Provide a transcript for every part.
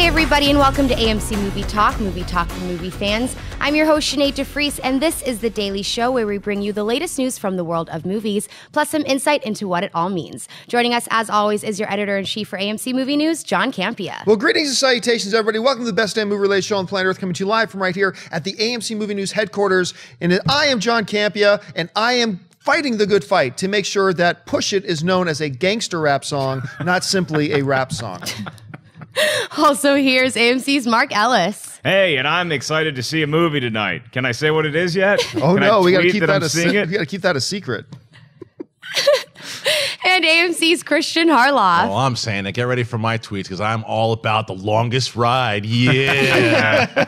Hey everybody, and welcome to AMC Movie Talk for movie fans. I'm your host, Sinead DeFries, and this is the daily show where we bring you the latest news from the world of movies, plus some insight into what it all means. Joining us, as always, is your editor-in-chief for AMC Movie News, John Campea. Well, greetings and salutations, everybody. Welcome to the best damn movie-related show on planet Earth, coming to you live from right here at the AMC Movie News headquarters. And I am John Campea, and I am fighting the good fight to make sure that Push It is known as a gangster rap song, not simply a rap song. Also, here's AMC's Mark Ellis. Hey, and I'm excited to see a movie tonight. Can I say what it is yet? Oh no, we got to keep that a secret. And AMC's Christian Harloff. Oh, I'm saying it. Get ready for my tweets because I'm all about the longest ride. Yeah.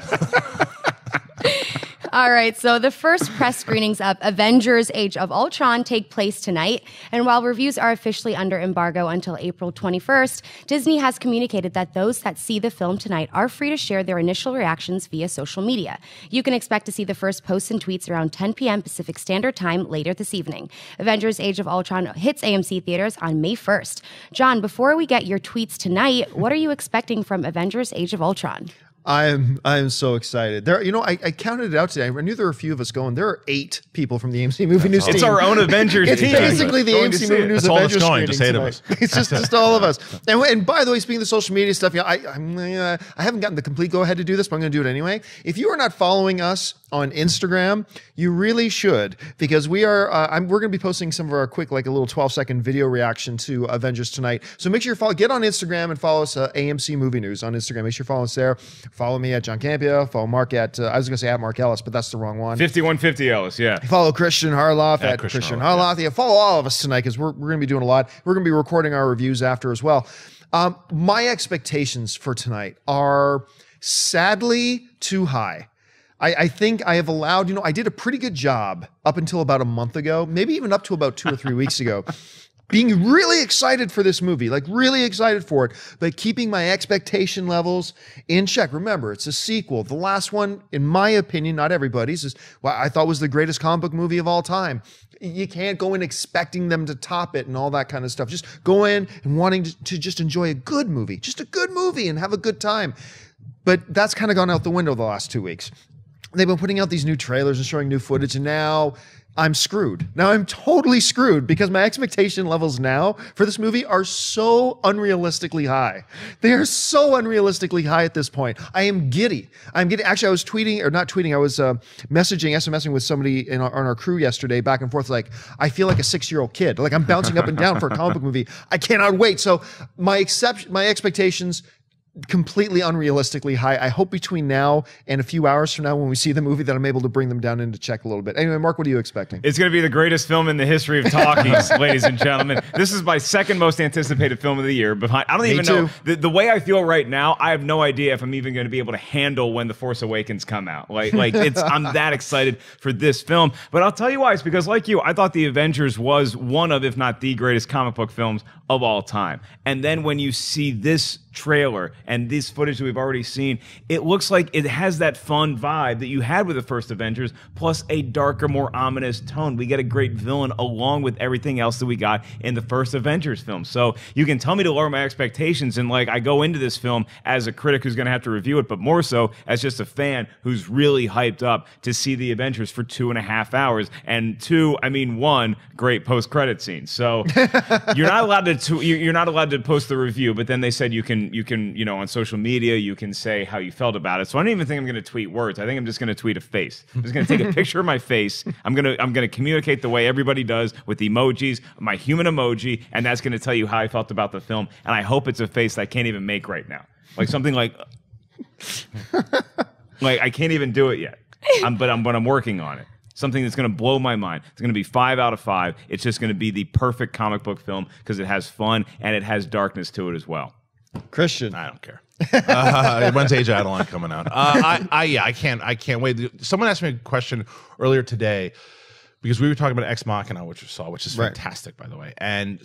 All right, so the first press screenings of Avengers Age of Ultron take place tonight. And while reviews are officially under embargo until April 21st, Disney has communicated that those that see the film tonight are free to share their initial reactions via social media. You can expect to see the first posts and tweets around 10 p.m. Pacific Standard Time later this evening. Avengers Age of Ultron hits AMC theaters on May 1st. John, before we get your tweets tonight, what are you expecting from Avengers Age of Ultron? I'm so excited. There, you know, I counted it out today. I knew there were a few of us going. There are 8 people from the AMC Movie News team. It's our own Avengers It's team. basically the AMC Movie News Avengers going. screening Just 8 of tonight. us. It's just all of us. And by the way, speaking of the social media stuff, you know, I haven't gotten the complete go-ahead to do this, but I'm going to do it anyway. If you are not following us on Instagram, you really should, because we are. We're going to be posting some of our quick, like a little 12-second video reaction to Avengers tonight. So make sure you get on Instagram and follow us, AMC Movie News on Instagram. Make sure you follow us there. Follow me at John Campea. Follow Mark at, I was going to say at Mark Ellis, but that's the wrong one. 5150 Ellis, yeah. Follow Christian Harloff at Christian Harloff. Yeah, follow all of us tonight because we're going to be doing a lot. We're going to be recording our reviews after as well. My expectations for tonight are sadly too high. I think I have allowed, you know, I did a pretty good job up until about a month ago, maybe even up to about 2 or 3 weeks ago, being really excited for this movie, like really excited for it, but keeping my expectation levels in check. Remember, it's a sequel. The last one, in my opinion, not everybody's, is what I thought was the greatest comic book movie of all time. You can't go in expecting them to top it and all that kind of stuff. Just go in and wanting to just enjoy a good movie, just a good movie and have a good time. But that's kind of gone out the window the last 2 weeks. They've been putting out these new trailers and showing new footage, and now I'm screwed. Now I'm totally screwed because my expectation levels now for this movie are so unrealistically high. They are so unrealistically high at this point. I am giddy. Actually, I was tweeting, or not tweeting, I was SMSing with somebody on our crew yesterday, back and forth, like, I feel like a 6-year-old kid. Like I'm bouncing up and down for a comic book movie. I cannot wait. So my expectations completely unrealistically high. I hope between now and a few hours from now when we see the movie that I'm able to bring them down into check a little bit. Anyway, Mark, what are you expecting? It's going to be the greatest film in the history of talkies, ladies and gentlemen. This is my second most anticipated film of the year. Behind, I don't even know. The way I feel right now, I have no idea if I'm even going to be able to handle when The Force Awakens come out. I'm that excited for this film. But I'll tell you why. It's because, like you, I thought The Avengers was one of, if not the greatest comic book films of all time. And then when you see this trailer and this footage that we've already seen, it looks like it has that fun vibe that you had with the first Avengers, plus a darker, more ominous tone. We get a great villain along with everything else that we got in the first Avengers film. So you can tell me to lower my expectations, and like I go into this film as a critic who's going to have to review it, but more so as just a fan who's really hyped up to see the Avengers for 2.5 hours. And 2, I mean 1 great post-credit scene. So you're not allowed to post the review, but then they said you can, you know, on social media, you can say how you felt about it. So I don't even think I'm going to tweet words. I think I'm just going to tweet a face. I'm just going to take a picture of my face. I'm going to communicate the way everybody does with emojis, my human emoji, and that's going to tell you how I felt about the film. And I hope it's a face I can't even make right now. Like something like I can't even do it yet. But I'm working on it. Something that's going to blow my mind. It's going to be 5 out of 5. It's just going to be the perfect comic book film because it has fun and it has darkness to it as well. Christian, I don't care. When's Age of Adeline coming out? I can't wait. Someone asked me a question earlier today. because we were talking about Ex Machina, which is fantastic, by the way. And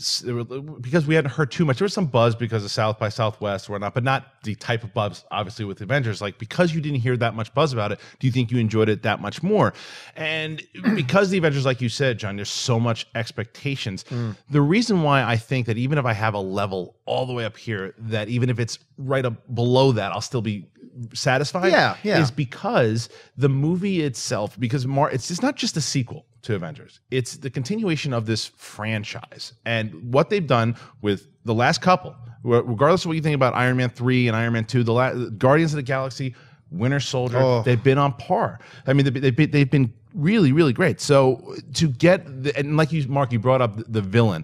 because we hadn't heard too much, there was some buzz because of South by Southwest or whatnot, but not the type of buzz, obviously, with Avengers. Like, because you didn't hear that much buzz about it, do you think you enjoyed it that much more? And because the Avengers, like you said, John, there's so much expectations. The reason why I think that even if I have a level all the way up here, that even if it's right up below that, I'll still be satisfied, is because the movie itself, because it's not just a sequel to Avengers. It's the continuation of this franchise. And what they've done with the last couple, regardless of what you think about Iron Man 3 and Iron Man 2, the Guardians of the Galaxy, Winter Soldier, they've been on par. I mean, they've been really, really great. So to get, and like you, Mark, you brought up the villain.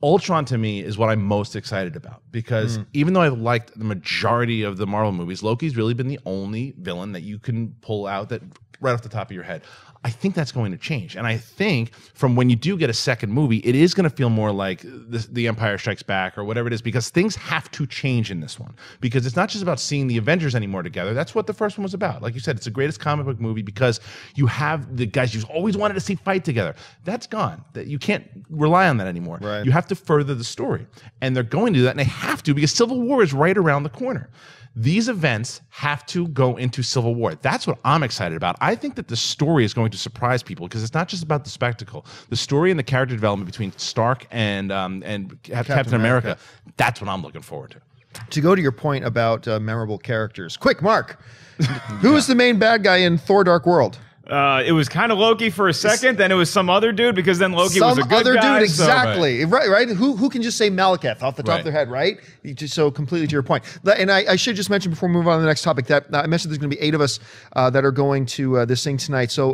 Ultron, to me, is what I'm most excited about, because even though I've liked the majority of the Marvel movies, Loki's really been the only villain that you can pull out that right off the top of your head. I think that's going to change. And I think from when you do get a second movie, it is going to feel more like the Empire Strikes Back or whatever it is, because things have to change in this one. Because it's not just about seeing the Avengers anymore together. That's what the first one was about. Like you said, it's the greatest comic book movie because you have the guys you've always wanted to see fight together. That's gone. You can't rely on that anymore. Right. You have to further the story. And they're going to do that, and they have to, because Civil War is right around the corner. These events have to go into Civil War. That's what I'm excited about. I think that the story is going to surprise people, because it's not just about the spectacle. The story and the character development between Stark and Captain America, that's what I'm looking forward to. To go to your point about memorable characters, quick, Mark, who is the main bad guy in Thor: Dark World? It was kind of Loki for a second, then it was some other dude, because then Loki was a good guy. Some other dude, exactly. Right. Who can just say Malekith off the top of their head, right? So completely to your point. And I should just mention before we move on to the next topic that I mentioned there's going to be 8 of us that are going to this thing tonight. So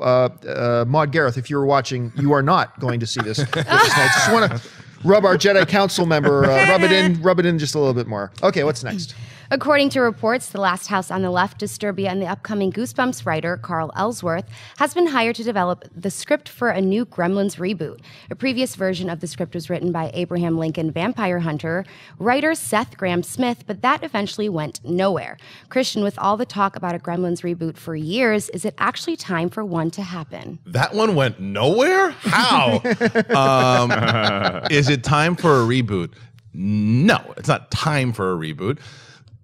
Maud Gareth, if you were watching, you are not going to see this tonight. Just want to rub our Jedi Council member, rub it in just a little bit more. Okay, what's next? According to reports, The Last House on the Left, Disturbia, and the upcoming Goosebumps writer, Carl Ellsworth, has been hired to develop the script for a new Gremlins reboot. A previous version of the script was written by Abraham Lincoln vampire hunter, writer Seth Grahame-Smith, but that eventually went nowhere. Christian, with all the talk about a Gremlins reboot for years, is it actually time for one to happen? That one went nowhere? How? Is it time for a reboot? No, it's not time for a reboot.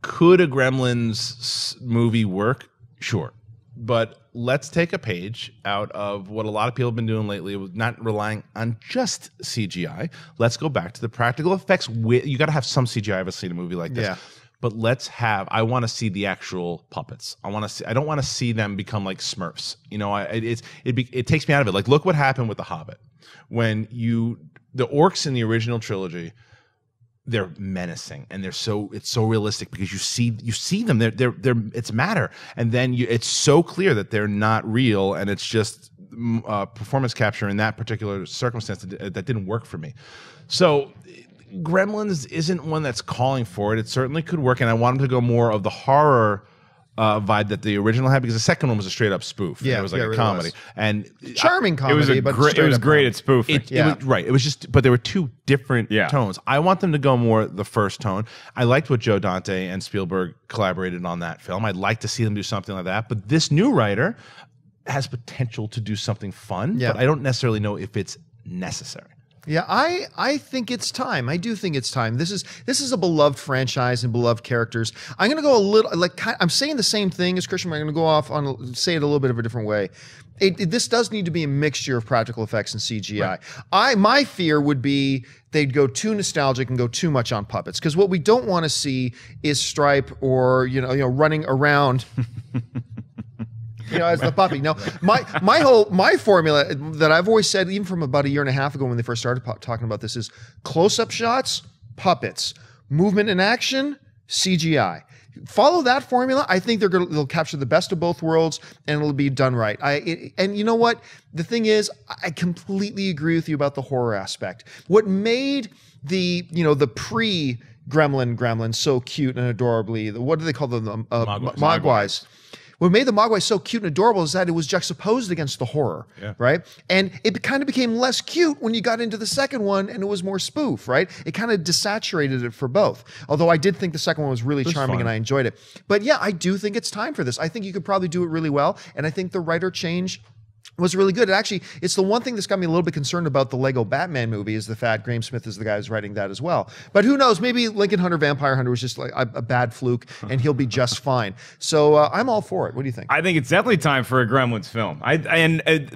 Could a Gremlins movie work? Sure. But let's take a page out of what a lot of people have been doing lately, with not relying on just CGI. Let's go back to the practical effects. You got to have some CGI, obviously, in a movie like this. Yeah. But I want to see the actual puppets. I don't want to see them become like Smurfs. You know, it takes me out of it. Like, look what happened with The Hobbit. When the orcs in the original trilogy, they're menacing, and it's so realistic, because you see them, they're it's matter, and then it's so clear that they're not real, and it's just performance capture in that particular circumstance that didn't work for me. So Gremlins isn't one that's calling for it. It certainly could work, and I want them to go more of the horror vibe that the original had, because the second one was a straight up spoof. Yeah, it was like a comedy, and charming comedy. It was great at spoofing. It was just, but there were two different tones. I want them to go more the first tone. I liked what Joe Dante and Spielberg collaborated on that film. I'd like to see them do something like that. But this new writer has potential to do something fun. But I don't necessarily know if it's necessary. Yeah, I think it's time. I do think it's time. This is a beloved franchise and beloved characters. I'm going to go a little, I'm saying the same thing as Christian, but I'm going to go off on, say it a little bit of a different way. This does need to be a mixture of practical effects and CGI. Right. My fear would be they'd go too nostalgic and go too much on puppets, because what we don't want to see is Stripe or running around. As the puppy. No, my formula that I've always said, even from about a year and a half ago when they first started talking about this, is close-up shots, puppets, movement and action, CGI. Follow that formula. I think they'll capture the best of both worlds, and it'll be done right. And you know what? The thing is, I completely agree with you about the horror aspect. What made the Gremlins so cute and adorably, what do they call them? Mogwais. What made the Mogwai so cute and adorable is that it was juxtaposed against the horror, right? And it kind of became less cute when you got into the second one and it was more spoof, right? It kind of desaturated it for both. Although I did think the second one was really charming and I enjoyed it. But yeah, I do think it's time for this. I think you could probably do it really well. And I think the writer change was really good. Actually, it's the one thing that's got me a little bit concerned about the Lego Batman movie is the fact Graham Smith is the guy who's writing that as well. But who knows? Maybe Lincoln Hunter Vampire Hunter was just like a bad fluke, and he'll be just fine. So I'm all for it. What do you think? I think it's definitely time for a Gremlins film.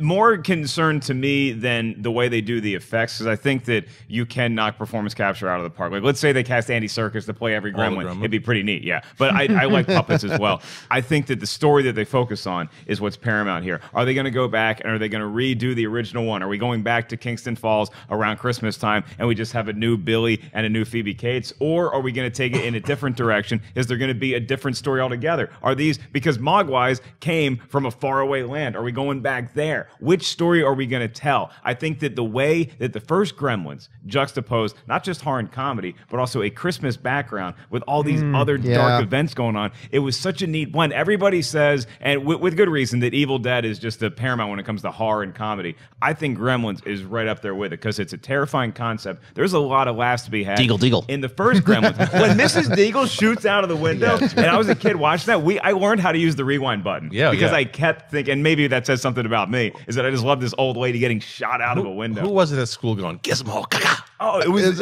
More concerned to me than the way they do the effects, because I think that you can knock performance capture out of the park. Like, let's say they cast Andy Serkis to play every Gremlin. It'd be pretty neat, yeah. But I like puppets as well. I think that the story that they focus on is what's paramount here. Are they going to go back and are they going to redo the original one? Are we going back to Kingston Falls around Christmas time and we just have a new Billy and a new Phoebe Cates? Or are we going to take it in a different direction? Is there going to be a different story altogether? Are these, because Mogwais came from a faraway land, are we going back there? Which story are we going to tell? I think that the way that the first Gremlins juxtaposed not just horror and comedy, but also a Christmas background with all these other dark events going on, it was such a neat blend. Everybody says, and with good reason, that Evil Dead is just the paramount when it comes to horror and comedy. I think Gremlins is right up there with it because it's a terrifying concept. There's a lot of laughs to be had. Deagle. In the first Gremlins, when Mrs. Deagle shoots out of the window, and I was a kid watching that, I learned how to use the rewind button. Because I kept thinking, and maybe that says something about me, is that I just love this old lady getting shot out of a window. Who was it at school going, Gizmo, caca? Oh, it was.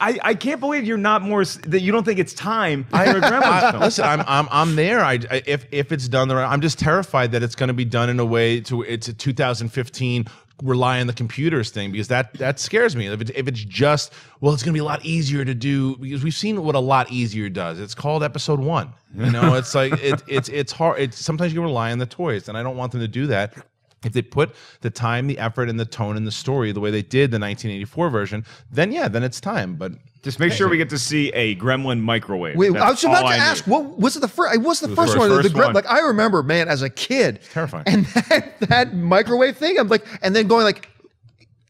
I can't believe you're not more that you don't think it's time for a Gremlins film. Listen, I'm there. If it's done the right, I'm just terrified that it's going to be done in a way to it's a 2015 rely on the computers thing, because that scares me. If it's just, well, it's going to be a lot easier to do, because we've seen what a lot easier does. It's called episode 1. You know, it's like it's hard. Sometimes you rely on the toys, and I don't want them to do that. If they put the time, the effort, and the tone in the story the way they did the 1984 version, then it's time. But just make sure we get to see a Gremlin microwave. Wait, I was about to ask, what was it the first? It was the first one. Like, I remember, man, as a kid, terrifying, and that microwave thing. I'm like, and then going like,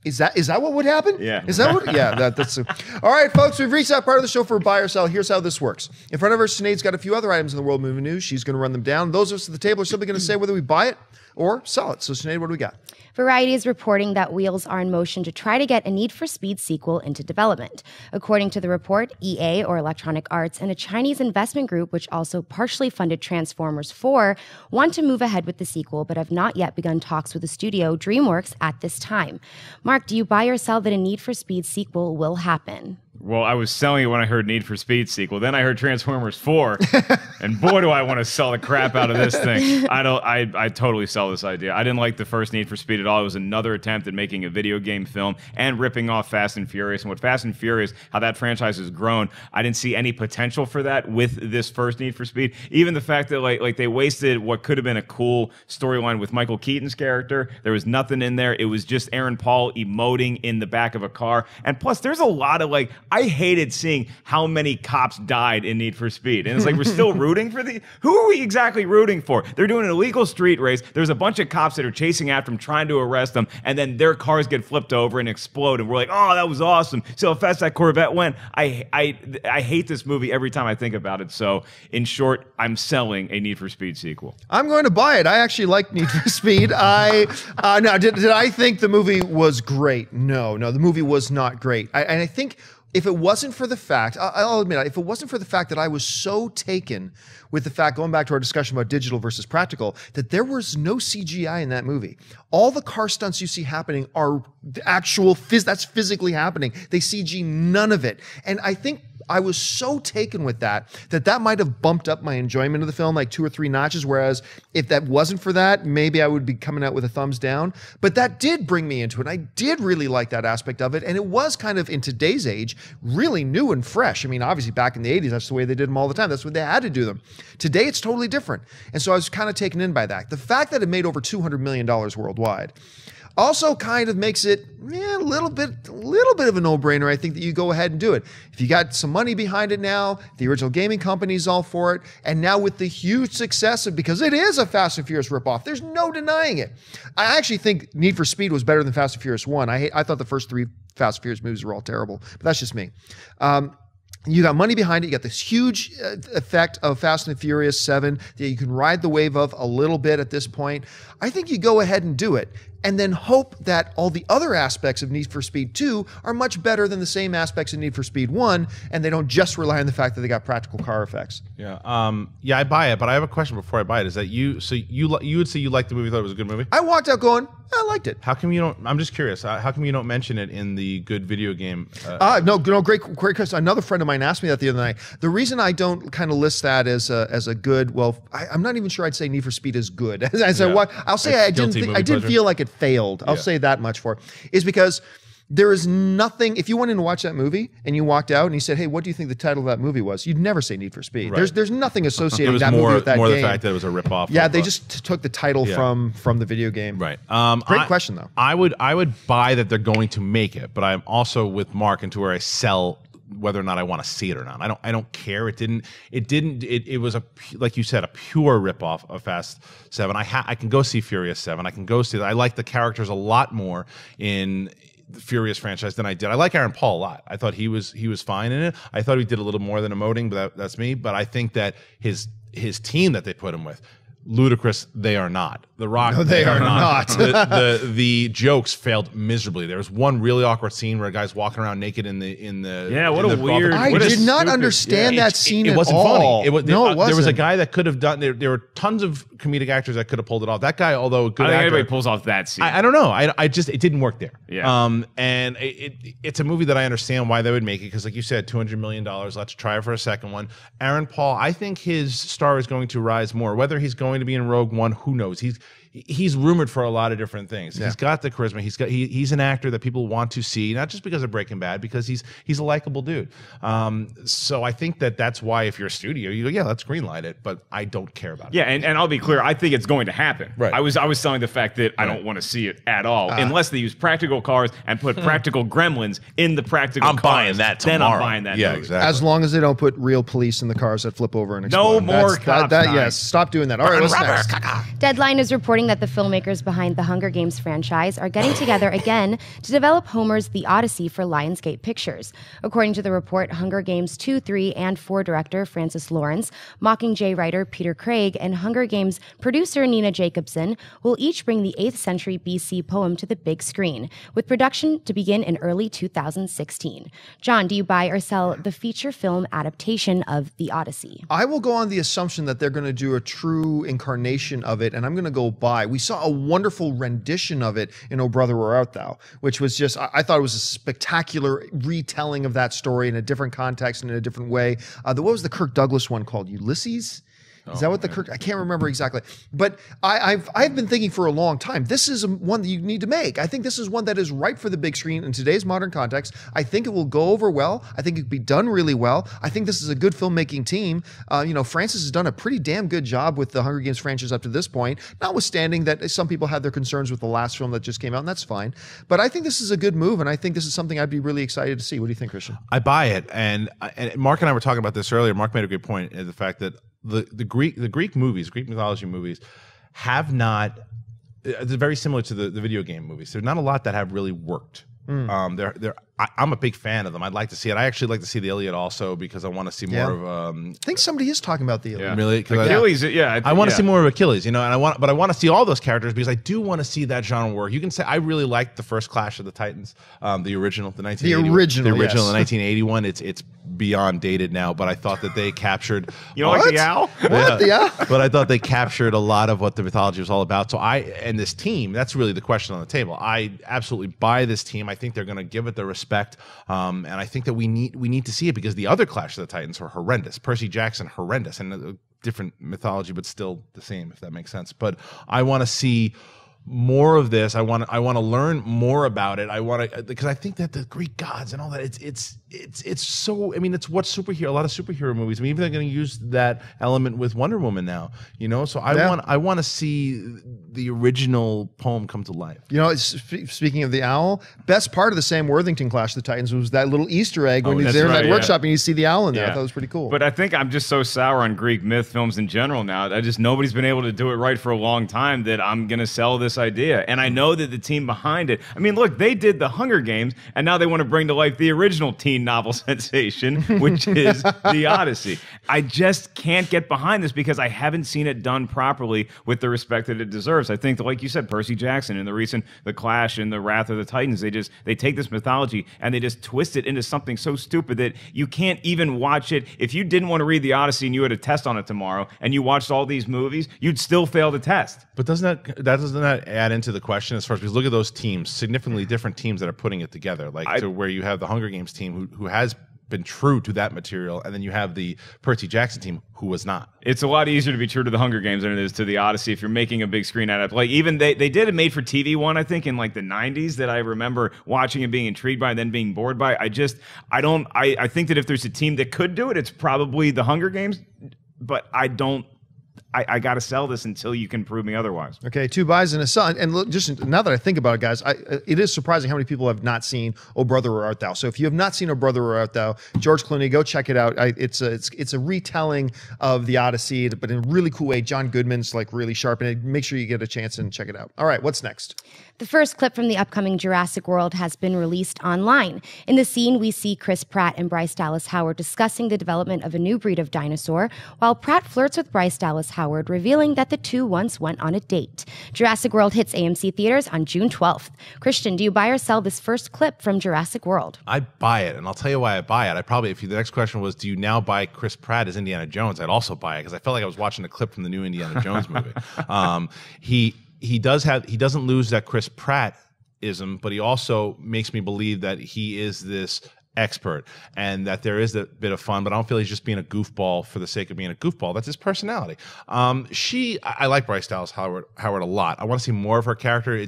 is that what would happen? Yeah. Is that what? Yeah. That's all right, folks. We've reached that part of the show for buy or sell. Here's how this works. In front of her, Sinead's got a few other items in the world movie news. She's going to run them down. Those of us at the table are simply going to say whether we buy it or sell it. So, Sinead, what do we got? Variety is reporting that wheels are in motion to try to get a Need for Speed sequel into development. According to the report, EA, or Electronic Arts, and a Chinese investment group, which also partially funded Transformers 4, want to move ahead with the sequel, but have not yet begun talks with the studio, DreamWorks, at this time. Mark, do you buy or sell that a Need for Speed sequel will happen? Well, I was selling it when I heard Need for Speed sequel. Then I heard Transformers 4, and boy, do I want to sell the crap out of this thing. I totally sell this idea. I didn't like the first Need for Speed at all. It was another attempt at making a video game film and ripping off Fast and Furious. And with Fast and Furious, how that franchise has grown, I didn't see any potential for that with this first Need for Speed. Even the fact that like they wasted what could have been a cool storyline with Michael Keaton's character. There was nothing in there. It was just Aaron Paul emoting in the back of a car. And plus, there's a lot of I hated seeing how many cops died in Need for Speed. And it's like, we're still rooting for who are we exactly rooting for? They're doing an illegal street race. There's a bunch of cops that are chasing after them, trying to arrest them, and then their cars get flipped over and explode. And we're like, oh, that was awesome. See how fast that Corvette went? I hate this movie every time I think about it. So, in short, I'm selling a Need for Speed sequel. I'm going to buy it. I actually like Need for Speed. Now, did I think the movie was great? No, the movie was not great. And I think if it wasn't for the fact, I'll admit, if it wasn't for the fact that I was so taken with the fact, going back to our discussion about digital versus practical, that there was no CGI in that movie. All the car stunts you see happening are actual, that's physically happening. They CG none of it. And I think I was so taken with that might have bumped up my enjoyment of the film like 2 or 3 notches, whereas if that wasn't for that, maybe I would be coming out with a thumbs down. But that did bring me into it. I did really like that aspect of it, and it was kind of, in today's age, really new and fresh. I mean, obviously back in the 80s, that's the way they did them all the time. That's what they had to do them. Today, it's totally different. And so I was kind of taken in by that. The fact that it made over $200 million worldwide also kind of makes it a little bit of a no-brainer, I think, that you go ahead and do it. If you got some money behind it now, the original gaming company's all for it, and now with the huge success of, because it is a Fast and Furious ripoff, there's no denying it. I actually think Need for Speed was better than Fast and Furious 1. I thought the first 3 Fast and Furious movies were all terrible, but that's just me. You got money behind it. You got this huge effect of Fast and Furious 7 that you can ride the wave of a little bit at this point. I think you go ahead and do it. and then hope that all the other aspects of Need for Speed 2 are much better than the same aspects of Need for Speed 1, and they don't just rely on the fact that they got practical car effects. Yeah, I buy it, but I have a question before I buy it. Is that you? So you would say you liked the movie, thought it was a good movie? I walked out going, I liked it. How come you don't? I'm just curious. How come you don't mention it in the good video game? No, great question. Another friend of mine asked me that the other night. The reason I don't kind of list that as a good, well, I'm not even sure I'd say Need for Speed is good. I'll say I didn't feel like it failed. I'll say that much for it. Is because there is nothing. If you went in to watch that movie and you walked out and you said, "Hey, what do you think the title of that movie was?" You'd never say Need for Speed. Right. There's nothing associated with that more, movie with that more game. the fact that it was a ripoff. Yeah, they just took the title from the video game. Right. Great question though. I would buy that they're going to make it, but I'm also with Mark into where I sell whether or not I want to see it or not. I don't care. It was like you said, a pure ripoff of Fast 7. I can go see Furious 7. I can go see that. I like the characters a lot more in the Furious franchise than I did. I like Aaron Paul a lot. I thought he was fine in it. I thought he did a little more than emoting, but that's me. But I think that his team that they put him with, ludicrous, they are not. The Rock, no, they are not. the jokes failed miserably. There was one really awkward scene where a guy's walking around naked in the weird. I did not understand that scene at all. It wasn't funny. It wasn't. There was a guy that could have done. There were tons of comedic actors that could have pulled it off. That guy, although a good actor, anybody pulls off that scene. I don't know. I just it didn't work there. Yeah. And it's a movie that I understand why they would make it, because like you said, $200 million. Let's try it for a second one. Aaron Paul, I think his star is going to rise more. Whether he's going to be in Rogue One, who knows? He's rumored for a lot of different things. Yeah. He's got the charisma. He's an actor that people want to see, not just because of Breaking Bad, because he's a likable dude. So I think that's why if you're a studio, you go, yeah, let's greenlight it, but I don't care about it. Yeah, and I'll be clear, I think it's going to happen. Right. I was selling the fact that I don't want to see it at all, unless they use practical cars and put practical gremlins in the practical cars. I'm buying that tomorrow. Then I'm buying that. Yeah, movie. exactly. As long as they don't put real police in the cars that flip over and explode. No more cops. Yes, stop doing that. All right, what's next? Deadline is reporting that the filmmakers behind the Hunger Games franchise are getting together again to develop Homer's The Odyssey for Lionsgate Pictures. According to the report, Hunger Games 2, 3, and 4 director Francis Lawrence, Mockingjay writer Peter Craig, and Hunger Games producer Nina Jacobson will each bring the 8th century BC poem to the big screen, with production to begin in early 2016. John, do you buy or sell the feature film adaptation of The Odyssey? I will go on the assumption that they're going to do a true incarnation of it, and I'm going to go buy. We saw a wonderful rendition of it in Oh Brother, Where Art Thou, which was just, I thought it was a spectacular retelling of that story in a different context and in a different way. What was the Kirk Douglas one called? Ulysses? Is that what the Kirk? I can't remember exactly. But I've been thinking for a long time, this is one that you need to make. I think this is one that is ripe for the big screen in today's modern context. I think it will go over well. I think it could be done really well. I think this is a good filmmaking team. Francis has done a pretty damn good job with the Hunger Games franchise up to this point, notwithstanding that some people had their concerns with the last film that just came out, and that's fine. But I think this is a good move, and I think this is something I'd be really excited to see. What do you think, Christian? I buy it. And Mark and I were talking about this earlier. Mark made a great point, the fact that the Greek movies, Greek mythology movies, have not. They're very similar to the video game movies. There's not a lot that have really worked. I'm a big fan of them. I'd like to see it. I actually like to see the Iliad also, because I want to see more of. I think somebody is talking about the Iliad. Yeah. Really, Achilles. I want to see more of Achilles. And I want to see all those characters, because I do want to see that genre work. You can say I really liked the first Clash of the Titans, the original, the 1981, the original, yes. the 1981. It's beyond dated now, but I thought that they captured. You know, like the owl. What the owl? But I thought they captured a lot of what the mythology was all about. So and this team, that's really the question on the table. I absolutely buy this team. I think they're going to give it the respect. And I think that we need to see it, because the other Clash of the Titans were horrendous. Percy Jackson, horrendous, and a different mythology, but still the same, if that makes sense. But I want to see more of this. I want to learn more about it. Because I think that the Greek gods and all that, it's so. I mean, it's what a lot of superhero movies. I mean, even they're going to use that element with Wonder Woman now. So I want to see the original poem come to life. Speaking of the owl, best part of the Sam Worthington Clash of the Titans was that little Easter egg when he's there in that workshop and you see the owl in there. I thought it was pretty cool. But I think I'm just so sour on Greek myth films in general now. Nobody's been able to do it right for a long time that I'm going to sell this idea. And I know that the team behind it, I mean, look, they did the Hunger Games, and now they want to bring to life the original teen novel sensation, which is the Odyssey. I just can't get behind this because I haven't seen it done properly with the respect that it deserves. I think that, like you said, Percy Jackson in The Clash and the Wrath of the Titans, they take this mythology and they just twist it into something so stupid that you can't even watch it. If you didn't want to read the Odyssey and you had a test on it tomorrow and you watched all these movies, you'd still fail the test. But doesn't that add into the question as far as, because look at those teams, significantly different teams that are putting it together, to where you have the Hunger Games team who has been true to that material, and then you have the Percy Jackson team who was not. It's a lot easier to be true to the Hunger Games than it is to the Odyssey if you're making a big screen adaptation. Like, even they did a made for TV one, I think, in like the 90s that I remember watching and being intrigued by and then being bored by. I think that if there's a team that could do it, it's probably the Hunger Games, but I got to sell this until you can prove me otherwise. Okay, 2 buys and a sell. And look, just now that I think about it, guys, it is surprising how many people have not seen Oh Brother, Where Art Thou? So if you have not seen Oh Brother, Where Art Thou, George Clooney, go check it out. It's a retelling of the Odyssey, but in a really cool way. John Goodman's like really sharp in it. Make sure you get a chance and check it out. All right, what's next? The first clip from the upcoming Jurassic World has been released online. In the scene, we see Chris Pratt and Bryce Dallas Howard discussing the development of a new breed of dinosaur, while Pratt flirts with Bryce Dallas Howard, revealing that the two once went on a date. Jurassic World hits AMC theaters on June 12th. Christian, do you buy or sell this first clip from Jurassic World? I buy it, and I'll tell you why I buy it. The next question was, do you now buy Chris Pratt as Indiana Jones? I'd also buy it because I felt like I was watching a clip from the new Indiana Jones movie. He doesn't lose that Chris Pratt-ism, but he also makes me believe that he is this expert and that there is a bit of fun, but I don't feel he's just being a goofball for the sake of being a goofball. That's his personality. I like Bryce Dallas Howard a lot. I want to see more of her character.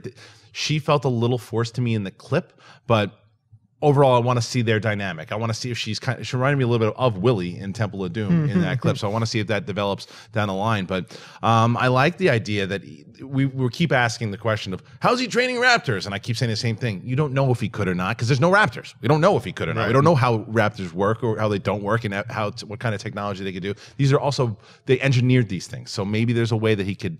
She felt a little forced to me in the clip, but overall, I want to see their dynamic. I want to see if she reminded me a little bit of Willie in Temple of Doom in that clip. So I want to see if that develops down the line. But I like the idea that we keep asking the question of, how's he training raptors? And I keep saying the same thing. You don't know if he could or not because there's no raptors. We don't know if he could or not. Right. We don't know how raptors work or how they don't work and what kind of technology they could do. These are also, they engineered these things. So maybe there's a way that he could.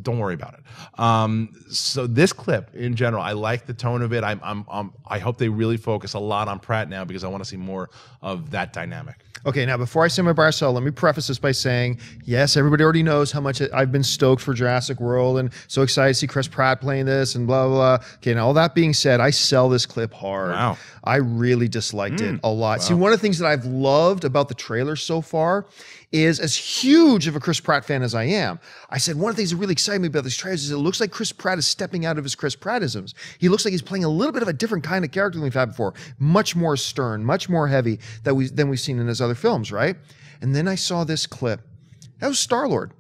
Don't worry about it. So this clip in general, I like the tone of it. I hope they really focus a lot on Pratt now because I want to see more of that dynamic. Okay, now before I say my buy or sell, let me preface this by saying, yes, everybody already knows how much I've been stoked for Jurassic World and so excited to see Chris Pratt playing this and blah, blah, blah. Okay, now all that being said, I sell this clip hard. Wow. I really disliked it a lot. Wow. See, one of the things that I've loved about the trailer so far is, as huge of a Chris Pratt fan as I am, I said one of the things that really excited me about these trailers is it looks like Chris Pratt is stepping out of his Chris Prattisms. He looks like he's playing a little bit of a different kind of character than we've had before. Much more stern, much more heavy than we've seen in his other films, right? And then I saw this clip. That was Star-Lord.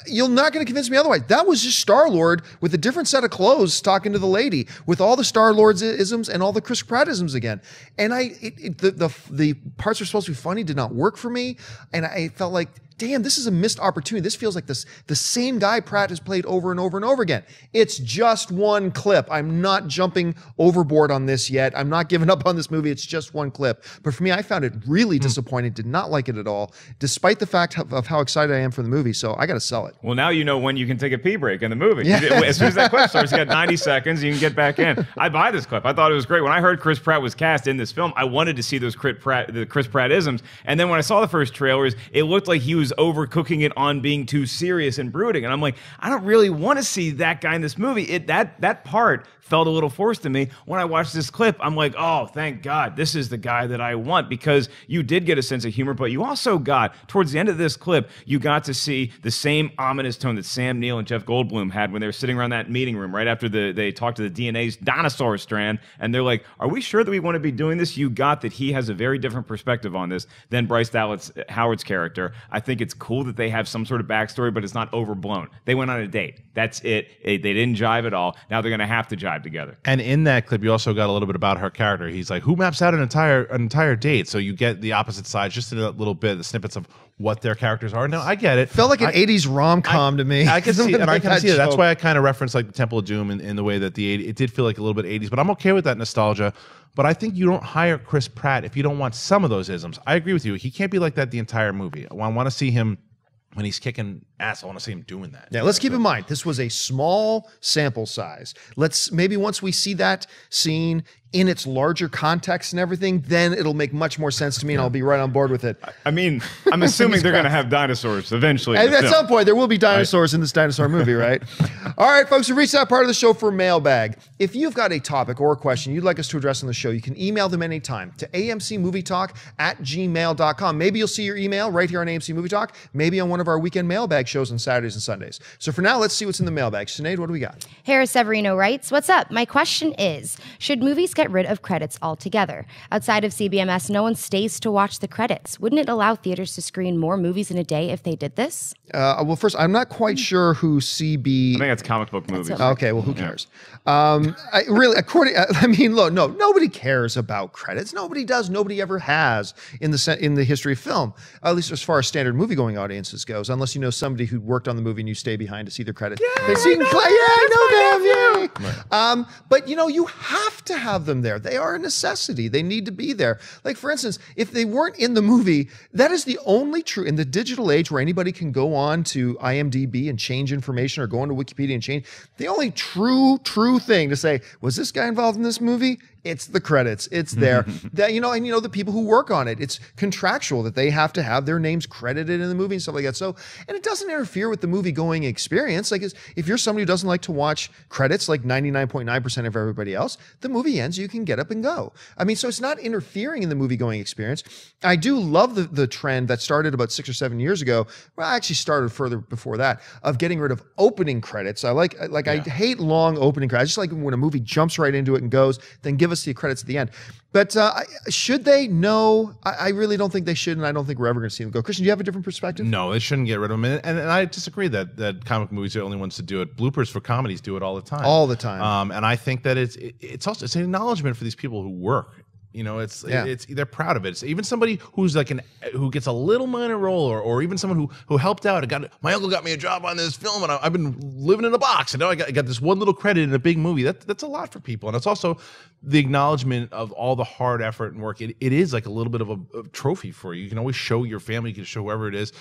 You're not going to convince me otherwise. That was just Star-Lord with a different set of clothes talking to the lady with all the Star-Lord's isms and all the Chris Pratt-isms again. And the parts that were supposed to be funny did not work for me. And I felt like, damn, this is a missed opportunity. This feels like the same guy Pratt has played over and over and over again. It's just one clip. I'm not jumping overboard on this yet. I'm not giving up on this movie. It's just one clip. But for me, I found it really disappointing. Did not like it at all, despite the fact of how excited I am for the movie. So I got to sell it. Well, now you know when you can take a pee break in the movie. Yeah. As soon as that clip starts, you got 90 seconds. You can get back in. I buy this clip. I thought it was great. When I heard Chris Pratt was cast in this film, I wanted to see those Chris Pratt-isms. And then when I saw the first trailers, it looked like he was overcooking it on being too serious and brooding. And I'm like, I don't really want to see that guy in this movie. That part felt a little forced to me. When I watched this clip, I'm like, oh, thank God, this is the guy that I want, because you did get a sense of humor, but you also got, towards the end of this clip, you got to see the same ominous tone that Sam Neill and Jeff Goldblum had when they were sitting around that meeting room right after they talked to the DNA's dinosaur strand, and they're like, are we sure that we want to be doing this? You got that he has a very different perspective on this than Bryce Dallas Howard's character. I think it's cool that they have some sort of backstory, but it's not overblown. They went on a date. That's it. They didn't jive at all. Now they're going to have to jive together. And in that clip, you also got a little bit about her character. He's like, who maps out an entire date? So you get the opposite side, just in a little bit, the snippets of what their characters are. No, I get it. Felt like an 80s rom-com to me. I can see it, and I can see it. That's why I kind of referenced like the Temple of Doom in the way that it did feel like a little bit 80s, but I'm okay with that nostalgia. But I think you don't hire Chris Pratt if you don't want some of those isms. I agree with you. He can't be like that the entire movie. I want to see him when he's kicking ass. I want to see him doing that. Yeah, let's keep in mind, this was a small sample size. Let's maybe once we see that scene in its larger context and everything, then it'll make much more sense to me and I'll be right on board with it. I mean, I'm assuming they're going to have dinosaurs eventually. And at some point, there will be dinosaurs in this dinosaur movie, right? All right, folks, we've reached that part of the show for Mailbag. If you've got a topic or a question you'd like us to address on the show, you can email them anytime to amcmovietalk@gmail.com. Maybe you'll see your email right here on AMC Movie Talk, maybe on one of our weekend Mailbag shows on Saturdays and Sundays. So for now, let's see what's in the mailbag. Sinead, what do we got? Harris Severino writes, what's up? My question is, should movies get rid of credits altogether? Outside of CBMS, no one stays to watch the credits. Wouldn't it allow theaters to screen more movies in a day if they did this? Well, first, I'm not quite sure who CB... I think that's comic book movies. Okay, well, who cares? Look, no, nobody cares about credits. Nobody does. Nobody ever has in the history of film, at least as far as standard movie-going audiences goes, unless you know somebody who worked on the movie and you stay behind to see their credits. Yeah, I know them. Right. But, you have to have them there. They are a necessity. They need to be there. Like, for instance, if they weren't in the movie, that is the only true, in the digital age where anybody can go on to IMDb and change information or go onto Wikipedia and change, the only true thing to say, was this guy involved in this movie? It's the credits. It's there. That, and the people who work on it, it's contractual that they have to have their names credited in the movie and stuff like that. So, and it doesn't interfere with the movie going experience. Like, if you're somebody who doesn't like to watch credits like 99.9% of everybody else, the movie ends, you can get up and go. I mean, so it's not interfering in the movie going experience. I do love the trend that started about 6 or 7 years ago. Well, I actually started further before that, of getting rid of opening credits. I hate long opening credits. I just like when a movie jumps right into it and goes, then give us the credits at the end. But should they? No, I really don't think they should, and I don't think we're ever going to see them go. Christian, do you have a different perspective? No, they shouldn't get rid of them. And I disagree that comic movies are the only ones to do it. Bloopers for comedies do it all the time. All the time. And I think that it's also an acknowledgement for these people who work. They're proud of it. It's even somebody who's who gets a little minor role, or even someone who helped out. My uncle got me a job on this film, and I've been living in a box, and now I got this one little credit in a big movie. That's a lot for people, and it's also the acknowledgement of all the hard effort and work. It is like a little bit of a trophy for you. You can always show your family, you can show whoever it is.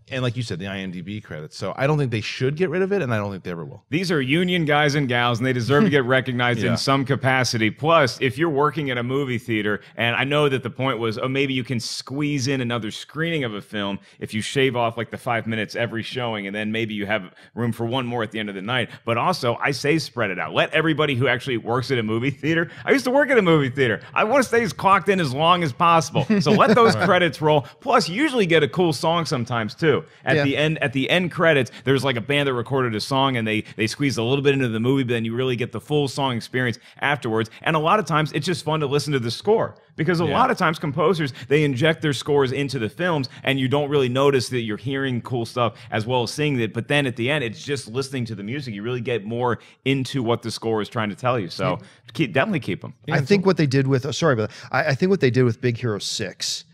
And like you said, the IMDb credits. So I don't think they should get rid of it, and I don't think they ever will. These are union guys and gals, and they deserve to get recognized in some capacity. Plus, if you're working at a movie theater, and I know that the point was, maybe you can squeeze in another screening of a film if you shave off like the 5 minutes every showing, and then maybe you have room for one more at the end of the night. But also, I say spread it out. Let everybody who actually works at a movie theater, I used to work at a movie theater. I want to stay clocked in as long as possible. So let those credits roll. Plus, you usually get a cool song sometimes, too. At the end credits, there's like a band that recorded a song and they squeezed a little bit into the movie, but then you really get the full song experience afterwards. And a lot of times it's just fun to listen to the score, because a lot of times composers, they inject their scores into the films and you don't really notice that you're hearing cool stuff as well as seeing it. But then at the end, it's just listening to the music. You really get more into what the score is trying to tell you. So definitely keep them. I think what they did with, I think what they did with Big Hero 6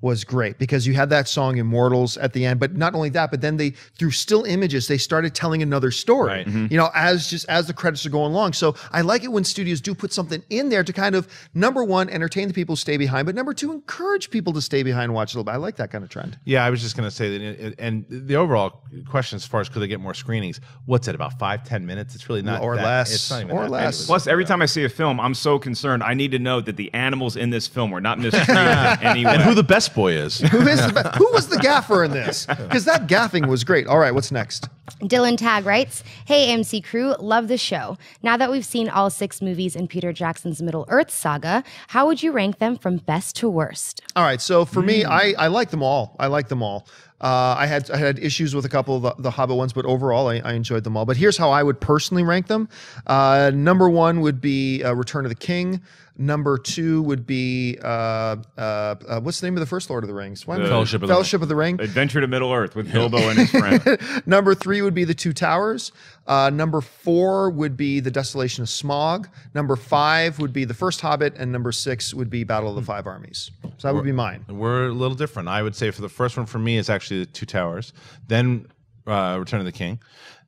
was great, because you had that song Immortals at the end, but not only that, but then they, through still images, they started telling another story, as the credits are going along. So I like it when studios do put something in there to kind of, number one, entertain the people who stay behind, but number two, encourage people to stay behind and watch a little bit. I like that kind of trend. Yeah, I was just going to say that, and the overall question as far as could they get more screenings, what's it, about 5-10 minutes? It's really not or that, less. It's not even or that less. big. Plus, every time I see a film, I'm so concerned. I need to know that the animals in this film were not mistreated anyway. And who the best boy is. Who was the gaffer in this? Because that gaffing was great. All right, what's next? Dylan Tag writes, hey, AMC crew, love the show. Now that we've seen all 6 movies in Peter Jackson's Middle-earth saga, how would you rank them from best to worst? All right, so for me, I like them all. I like them all. I had issues with a couple of the Hobbit ones, but overall, I enjoyed them all. But here's how I would personally rank them. Number 1 would be Return of the King. Number 2 would be what's the name of the first Lord of the Rings? Fellowship of the Ring. Adventure to Middle-earth with Bilbo and his friend. Number 3 would be The Two Towers. Number 4 would be The Desolation of Smaug. Number 5 would be The First Hobbit, and number 6 would be Battle of the Five Armies. So that would be mine. We're a little different. I would say for the first one for me, it's actually The Two Towers, then Return of the King,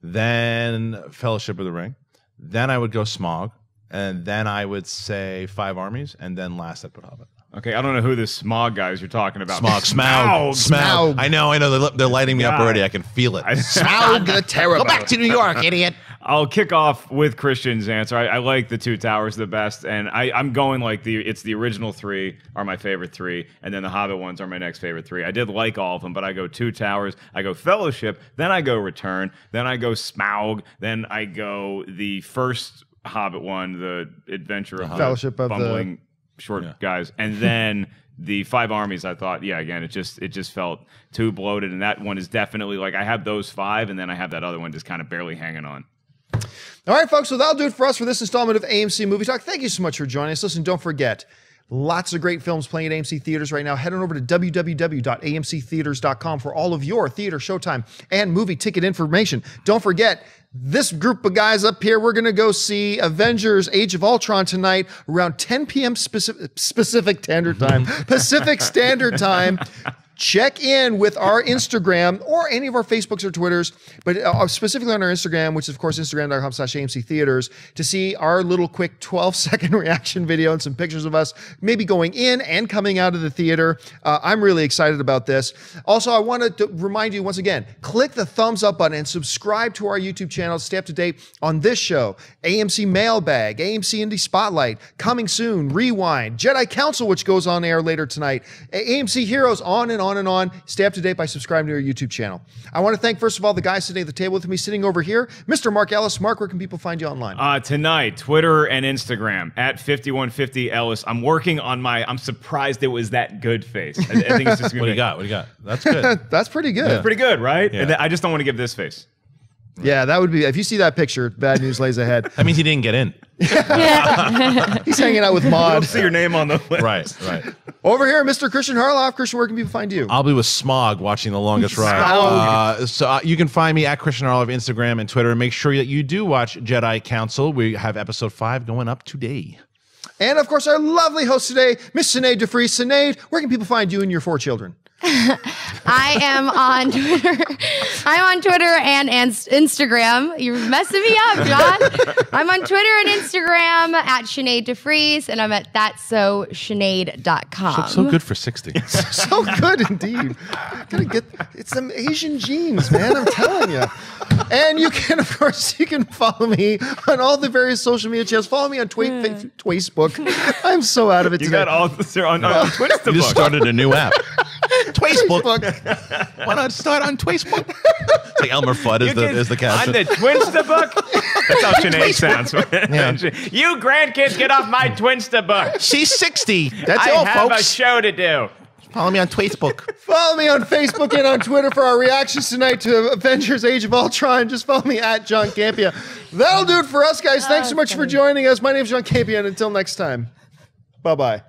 then Fellowship of the Ring, then I would go Smaug, and then I would say Five Armies, and then last I put Hobbit. Okay, I don't know who this Smog guy is you're talking about. Smaug. I know. They're lighting me up already. I can feel it. Smaug the Terrible. Go back to New York, idiot. I'll kick off with Christian's answer. I like the Two Towers the best, and I'm going like it's the original 3 are my favorite 3, and then the Hobbit ones are my next favorite 3. I did like all of them, but I go Two Towers, I go Fellowship, then I go Return, then I go Smaug, then I go the first Hobbit one, the Adventure of Fellowship the of bumbling short guys, and then the 5 armies. I thought, again, it just felt too bloated, and that one is definitely like I have those 5, and then I have that other one just kind of barely hanging on. All right, folks, so that'll do it for us for this installment of AMC Movie Talk. Thank you so much for joining us. Listen, don't forget, lots of great films playing at AMC Theaters right now. Head on over to www.amctheaters.com for all of your theater, showtime, and movie ticket information. Don't forget, this group of guys up here, we're going to go see Avengers Age of Ultron tonight around 10 p.m. Pacific Standard Time. Pacific Standard Time. Check in with our Instagram or any of our Facebooks or Twitters, but specifically on our Instagram, which is, of course, Instagram.com/AMC Theaters, to see our little quick 12-second reaction video and some pictures of us maybe going in and coming out of the theater. I'm really excited about this. Also, I wanted to remind you once again, click the thumbs up button and subscribe to our YouTube channel. Stay up to date on this show, AMC Mailbag, AMC Indie Spotlight, coming soon, Rewind, Jedi Council, which goes on air later tonight, AMC Heroes, on and on and on. Stay up to date by subscribing to our YouTube channel. I want to thank, first of all, the guys sitting at the table with me, sitting over here, Mr. Mark Ellis. Mark, where can people find you online? Tonight, Twitter and Instagram, at 5150 Ellis. I'm working on I'm surprised it was that good face. I think it's just What do you got? That's good. That's pretty good. That's pretty good, right? Yeah. And I just don't want to give this face. Yeah, that would be, if you see that picture, bad news lays ahead. That means he didn't get in. He's hanging out with Maud. Don't see your name on the list. Right. Over here, Mr. Christian Harloff. Christian, where can people find you? I'll be with Smog watching The Longest Ride. So you can find me at Christian Harloff, Instagram and Twitter. And make sure that you do watch Jedi Council. We have episode 5 going up today. And of course, our lovely host today, Miss Sinead DeFries. Sinead, where can people find you and your 4 children? I am on Twitter. I'm on Twitter and Instagram. You're messing me up, John. I'm on Twitter and Instagram at Sinead DeFries, and I'm at thatsoshinead.com. So good for 60. So good indeed. It's some Asian genes, man. I'm telling you. And you can, of course, follow me on all the various social media channels. Follow me on Facebook. I'm so out of it You today. got all this on Twitter. You just started a new app. Twacebook. Why not start on Twacebook? It's like Elmer Fudd is the caption. On the Twinstabook? That's how Sinead sounds. Yeah. You grandkids, get off my Twinstabook. She's 60. That's I all, have folks. a show to do. Follow me on Twacebook. Follow me on Facebook and on Twitter for our reactions tonight to Avengers Age of Ultron. Just follow me at John Campia. That'll do it for us, guys. Thanks so much for joining us. My name is John Campia, and until next time, bye-bye.